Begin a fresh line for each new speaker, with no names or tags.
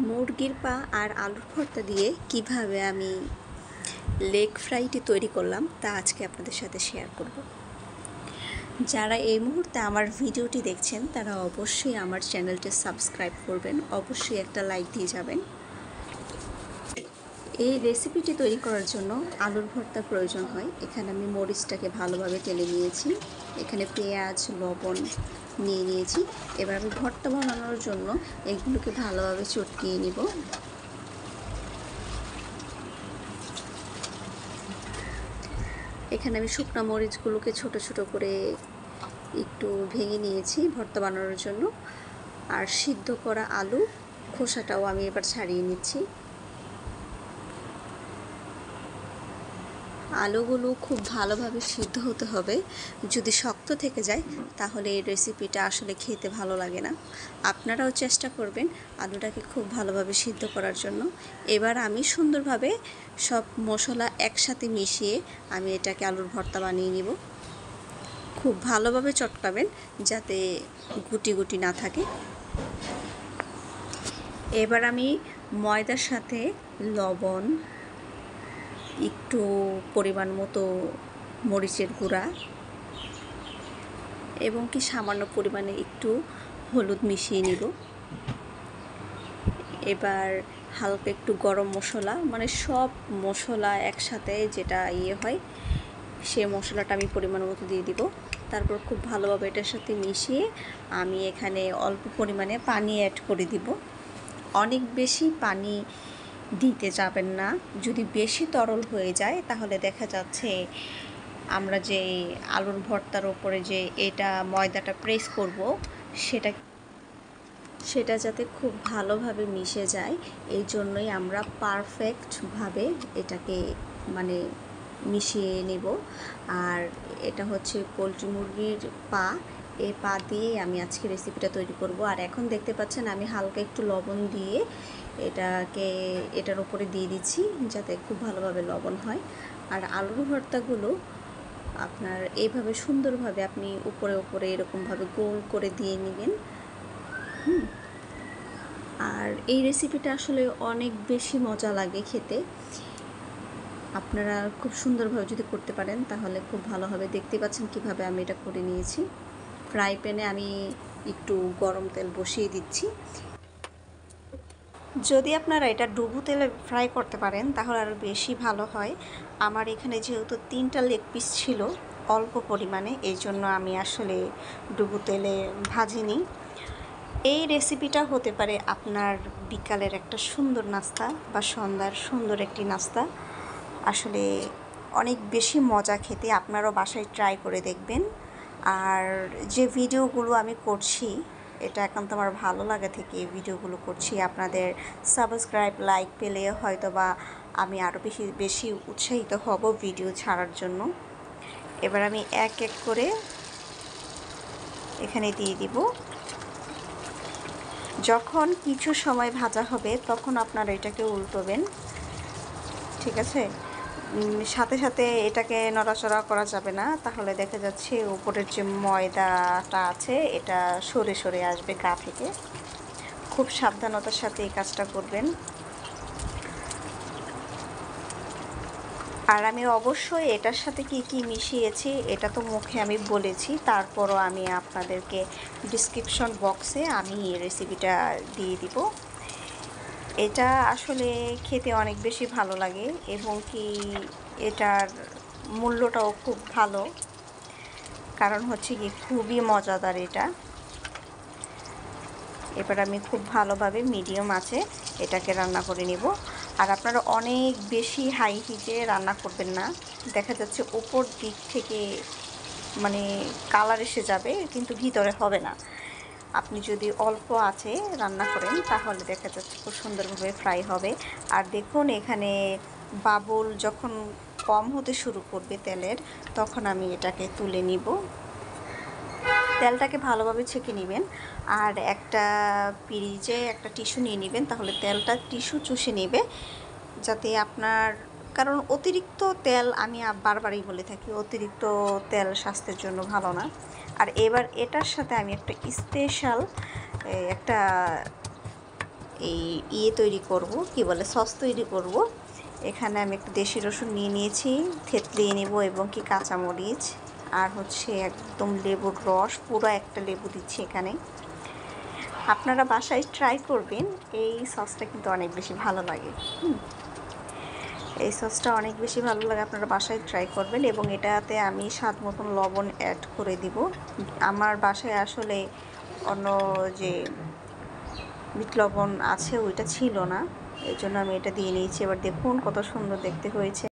মুরগির পা আর আলুর ভর্তা দিয়ে কিভাবে আমি লেগ ফ্রাইটি তৈরি করলাম তা আজকে আপনাদের সাথে শেয়ার করব। যারা এই মুহূর্তে আমার ভিডিওটি দেখছেন তারা অবশ্যই আমার চ্যানেলটি সাবস্ক্রাইব করবেন, অবশ্যই একটা লাইক দিয়ে যাবেন। এই রেসিপিটি তৈরি করার জন্য আলুর ভর্তা প্রয়োজন হয়। এখানে আমি মরিচটাকে ভালোভাবে টেলে নিয়েছি, এখানে পেঁয়াজ, লবণ নিয়ে নিয়েছি। এবার আমি ভর্তা বানানোর জন্য এগুলোকে ভালোভাবে চটকিয়ে নিব। এখানে আমি শুকনো মরিচগুলোকে ছোট ছোট করে একটু ভেঙে নিয়েছি ভর্তা বানানোর জন্য। আর সিদ্ধ করা আলু খোসাটাও আমি এবার ছাড়িয়ে নিচ্ছি। আলুগুলো খুব ভালোভাবে সিদ্ধ হতে হবে। যদি শক্ত থেকে যায় তাহলে এই রেসিপিটা আসলে খেতে ভালো লাগে না। আপনারাও চেষ্টা করবেন আলুটাকে খুব ভালোভাবে সিদ্ধ করার জন্য। এবার আমি সুন্দরভাবে সব মশলা একসাথে মিশিয়ে আমি এটাকে আলুর ভর্তা বানিয়ে নিব। খুব ভালোভাবে চটকাবেন যাতে গুটি গুটি না থাকে। এবার আমি ময়দার সাথে লবণ, একটু পরিমাণ মতো মরিচের গুঁড়া এবং কি সামান্য পরিমাণে একটু হলুদ মিশিয়ে নিব। এবার হালকা একটু গরম মশলা, মানে সব মশলা একসাথে যেটা হয় সেই মশলাটা আমি পরিমাণ মতো দিয়ে দিব। তারপর খুব ভালোভাবে এটার সাথে মিশিয়ে আমি এখানে অল্প পরিমাণে পানি অ্যাড করে দিব। অনেক বেশি পানি দিতে যাবেন না। যদি বেশি তরল হয়ে যায় তাহলে দেখা যাচ্ছে আমরা যে আলুর ভর্তার ওপরে যে এটা ময়দাটা প্রেস করব সেটা যাতে খুব ভালোভাবে মিশে যায়, এই জন্যই আমরা পারফেক্টভাবে এটাকে মানে মিশিয়ে নেব। আর এটা হচ্ছে পোলট্রি মুরগির পা, এই পা দিয়েই আমি আজকে রেসিপিটা তৈরি করব। আর এখন দেখতে পাচ্ছেন আমি হালকা একটু লবণ দিয়ে এটার উপরে দিয়ে দিচ্ছি যাতে খুব ভালোভাবে লবণ হয়। আর আলুর ভর্তাগুলো আপনার এইভাবে সুন্দরভাবে আপনি উপরে উপরে এরকমভাবে গোল করে দিয়ে নেবেন। আর এই রেসিপিটা আসলে অনেক বেশি মজা লাগে খেতে। আপনারা খুব সুন্দরভাবে যদি করতে পারেন তাহলে খুব ভালো হবে। দেখতে পাচ্ছেন কিভাবে আমি এটা করে নিয়েছি। ফ্রাই প্যানে আমি একটু গরম তেল বসিয়ে দিচ্ছি। যদি আপনারা এটা ডুবো তেলে ফ্রাই করতে পারেন তাহলে আরও বেশি ভালো হয়। আমার এখানে যেহেতু 3টা লেগ পিস ছিল অল্প পরিমাণে, এই জন্য আমি আসলে ডুবো তেলে ভাজিনি। এই রেসিপিটা হতে পারে আপনার বিকালের একটা সুন্দর নাস্তা বা সন্ধ্যার সুন্দর একটি নাস্তা। আসলে অনেক বেশি মজা খেতে, আপনারাও বাসায় ট্রাই করে দেখবেন। আর যে ভিডিওগুলো আমি করছি এটা একান্ত আমার ভালো লাগা থেকে এই ভিডিওগুলো করছি। আপনাদের সাবস্ক্রাইব, লাইক পেলে হয়তো বা আমি আরও বেশি উৎসাহিত হব ভিডিও ছাড়ার জন্য। এবার আমি এক এক করে এখানে দিয়ে দিব। যখন কিছু সময় ভাজা হবে তখন আপনারা এটাকে উল্টোবেন, ঠিক আছে? সাথে সাথে এটাকে নড়াচড়া করা যাবে না, তাহলে দেখা যাচ্ছে উপরের যে ময়দাটা আছে এটা সরে সরে আসবে গা থেকে। খুব সাবধানতার সাথে এই কাজটা করবেন। আর আমি অবশ্যই এটার সাথে কি কি মিশিয়েছি এটা তো মুখে আমি বলেছি, তারপরও আমি আপনাদেরকে ডিসক্রিপশন বক্সে আমি এই রেসিপিটা দিয়ে দিব। এটা আসলে খেতে অনেক বেশি ভালো লাগে এবং কি এটার মূল্যটাও খুব ভালো, কারণ হচ্ছে কি খুবই মজাদার এটা। এবার আমি খুব ভালোভাবে মিডিয়াম আঁচে এটাকে রান্না করে নেব। আর আপনারা অনেক বেশি হাই হিটে রান্না করবেন না, দেখা যাচ্ছে উপর দিক থেকে মানে কালার এসে যাবে কিন্তু ভিতরে হবে না। আপনি যদি অল্প আঁচে রান্না করেন তাহলে দেখা যাচ্ছে খুব সুন্দরভাবে ফ্রাই হবে। আর দেখুন এখানে বাবুল যখন কম হতে শুরু করবে তেলের, তখন আমি এটাকে তুলে নিব। তেলটাকে ভালোভাবে ছেঁকে নেবেন আর একটা পিরিজে একটা টিস্যু নিয়ে নেবেন, তাহলে তেলটা টিস্যু চুষে নেবে যাতে আপনার, কারণ অতিরিক্ত তেল আমি বারবারই বলে থাকি অতিরিক্ত তেল স্বাস্থ্যের জন্য ভালো না। আর এবার এটার সাথে আমি একটা স্পেশাল একটা এই তৈরি করব, কি বলে, সস তৈরি করব। এখানে আমি একটু দেশি রসুন নিয়ে নিয়েছি, থেতলিয়ে নেব, এবং কি কাঁচামরিচ, আর হচ্ছে একদম লেবুর রস, পুরো একটা লেবু দিচ্ছি এখানে। আপনারা বাসায় ট্রাই করবেন, এই সসটা কিন্তু অনেক বেশি ভালো লাগে। এই সসটা অনেক বেশি ভালো লাগে, আপনারা বাসায় ট্রাই করবেন। এবং এটাতে আমি স্বাদ মতন লবণ অ্যাড করে দিব। আমার বাসায় আসলে অন্য যে বিট লবণ আছে ওইটা ছিল না, এই জন্য আমি এটা দিয়ে নিয়েছি। এবার দেখুন কত সুন্দর দেখতে হয়েছে।